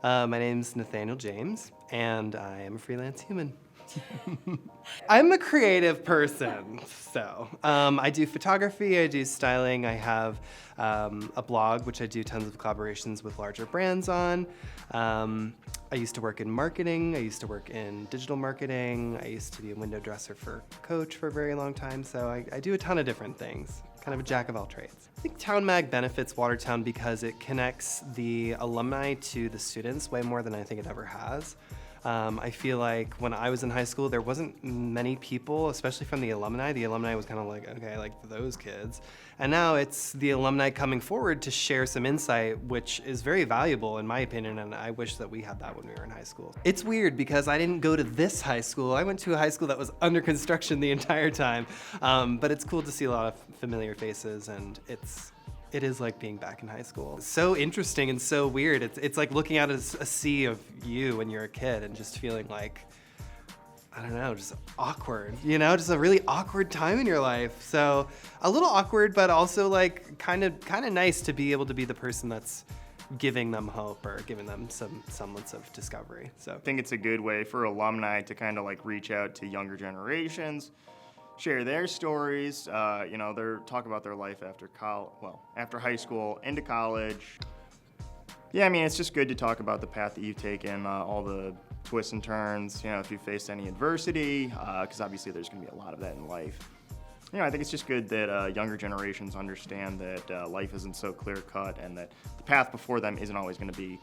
My name's Nathaniel James, and I am a freelance human. I'm a creative person, so I do photography, I do styling, I have a blog which I do tons of collaborations with larger brands on. I used to work in marketing, I used to work in digital marketing, I used to be a window dresser for Coach for a very long time, so I do a ton of different things, kind of a jack of all trades. I think Town Mag benefits Watertown because it connects the alumni to the students way more than I think it ever has. I feel like when I was in high school, there wasn't many people, especially from the alumni. The alumni was kind of like, okay, like those kids. And now it's the alumni coming forward to share some insight, which is very valuable in my opinion, and I wish that we had that when we were in high school. It's weird because I didn't go to this high school. I went to a high school that was under construction the entire time. But it's cool to see a lot of familiar faces, and it is like being back in high school. It's so interesting and so weird. It's like looking out at a sea of you when you're a kid and just feeling like, I don't know, just awkward, you know, just a really awkward time in your life. So a little awkward, but also like kind of nice to be able to be the person that's giving them hope or giving them some semblance of discovery. So I think it's a good way for alumni to kind of like reach out to younger generations, share their stories, they're talk about their life after after high school, into college. Yeah, I mean, it's just good to talk about the path that you've taken, all the twists and turns, if you faced any adversity, because obviously there's going to be a lot of that in life. I think it's just good that younger generations understand that life isn't so clear-cut and that the path before them isn't always going to be,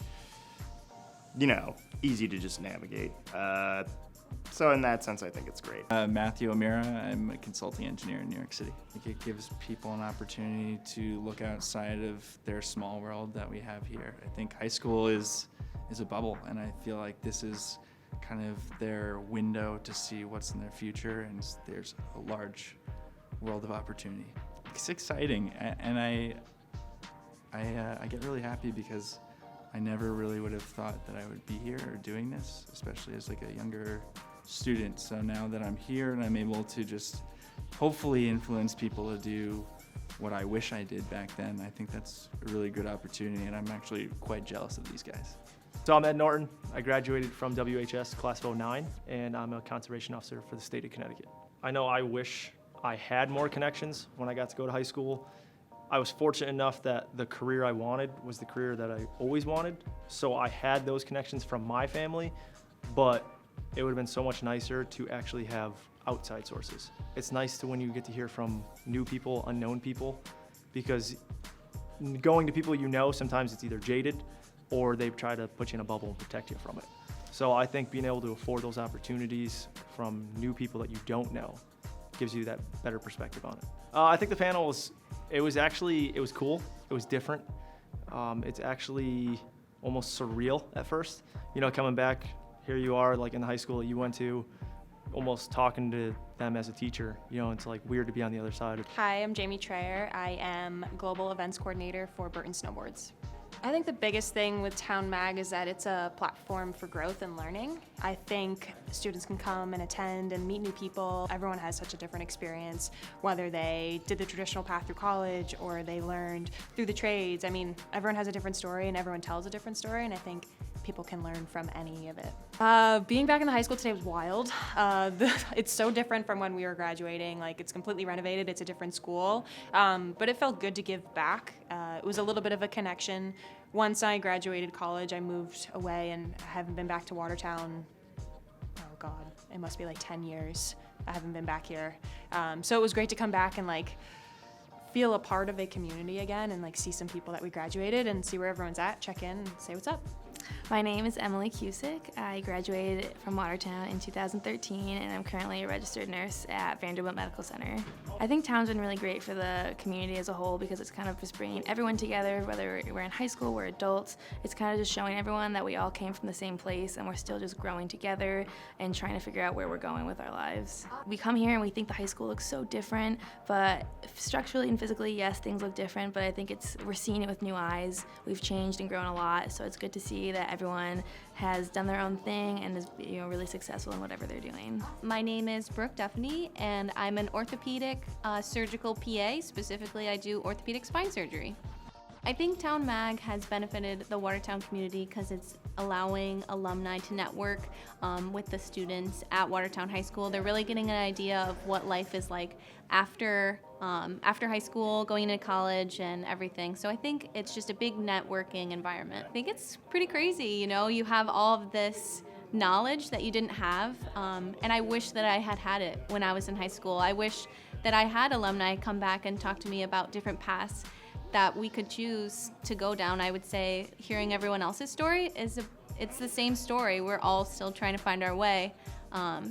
easy to just navigate. So in that sense, I think it's great. Matthew O'Meara, I'm a consulting engineer in New York City. I think it gives people an opportunity to look outside of their small world that we have here. I think high school is a bubble, and I feel like this is kind of their window to see what's in their future, and there's a large world of opportunity. It's exciting, and I get really happy because I never really would have thought that I would be here or doing this, especially as like a younger student. So now that I'm here and I'm able to just hopefully influence people to do what I wish I did back then, I think that's a really good opportunity, and I'm actually quite jealous of these guys. So I'm Ed Norton. I graduated from WHS class of '09, and I'm a conservation officer for the state of Connecticut. I know I wish I had more connections when I got to go to high school. I was fortunate enough that the career I wanted was the career that I always wanted. So I had those connections from my family, but it would have been so much nicer to actually have outside sources. It's nice when you get to hear from new people, unknown people, because going to people sometimes it's either jaded or they try to put you in a bubble and protect you from it. So I think being able to afford those opportunities from new people that you don't know gives you that better perspective on it. I think the panel was cool. It was different. It's actually almost surreal at first. Coming back, here you are like in the high school that you went to, almost talking to them as a teacher. It's like weird to be on the other side. Hi, I'm Jamie Treyer. I am Global Events Coordinator for Burton Snowboards. I think the biggest thing with Town Mag is that it's a platform for growth and learning. I think students can come and attend and meet new people. Everyone has such a different experience, whether they did the traditional path through college or they learned through the trades. I mean, everyone has a different story and everyone tells a different story, and I think people can learn from any of it. Being back in the high school today was wild. It's so different from when we were graduating. Like, it's completely renovated, it's a different school, but it felt good to give back. It was a little bit of a connection. Once I graduated college, I moved away and haven't been back to Watertown, oh God, it must be like 10 years. I haven't been back here. So it was great to come back and like feel a part of a community again and like see some people that we graduated and see where everyone's at, check in and say what's up. My name is Emily Cusick. I graduated from Watertown in 2013, and I'm currently a registered nurse at Vanderbilt Medical Center. I think Town's been really great for the community as a whole because it's kind of just bringing everyone together, whether we're in high school, we're adults. It's kind of just showing everyone that we all came from the same place and we're still just growing together and trying to figure out where we're going with our lives. We come here and we think the high school looks so different, but structurally and physically, yes, things look different, but I think we're seeing it with new eyes. We've changed and grown a lot, so it's good to see that everyone has done their own thing and is really successful in whatever they're doing. My name is Brooke Duffany, and I'm an orthopedic surgical PA. Specifically, I do orthopedic spine surgery. I think Town Mag has benefited the Watertown community because it's allowing alumni to network with the students at Watertown High School. They're really getting an idea of what life is like after high school, going into college and everything. So I think it's just a big networking environment. I think it's pretty crazy, you know, you have all of this knowledge that you didn't have, and I wish that I had had it when I was in high school. I wish that I had alumni come back and talk to me about different paths that we could choose to go down. I would say hearing everyone else's story it's the same story. We're all still trying to find our way.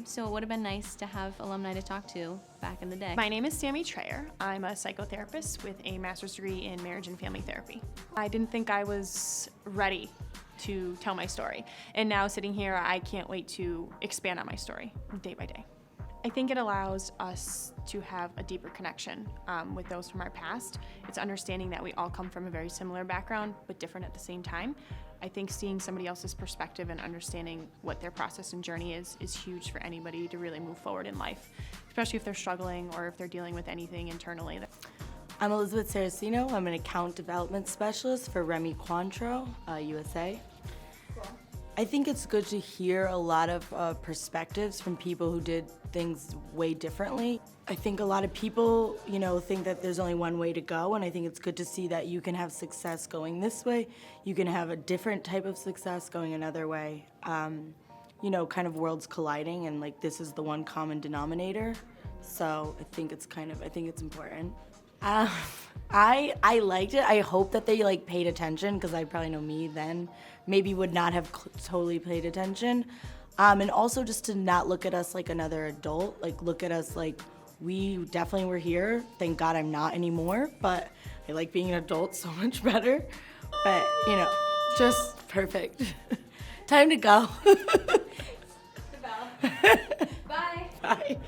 So it would have been nice to have alumni to talk to back in the day. My name is Sammy Trayer. I'm a psychotherapist with a master's degree in marriage and family therapy. I didn't think I was ready to tell my story. And now sitting here, I can't wait to expand on my story day by day. I think it allows us to have a deeper connection with those from our past. It's understanding that we all come from a very similar background, but different at the same time. I think seeing somebody else's perspective and understanding what their process and journey is huge for anybody to really move forward in life, especially if they're struggling or if they're dealing with anything internally. I'm Elizabeth Saraceno. I'm an account development specialist for Remy Cointreau, USA. I think it's good to hear a lot of perspectives from people who did things way differently. I think a lot of people, you know, think that there's only one way to go, and I think it's good to see that you can have success going this way, you can have a different type of success going another way. You know, kind of worlds colliding, and like this is the one common denominator. So I think it's important. I liked it. I hope that they like paid attention, because I probably know me then maybe would not have totally paid attention. And also just to not look at us like another adult, like look at us like we definitely were here. Thank God I'm not anymore, but I like being an adult so much better. But you know, just perfect. Time to go. Bye. Bye.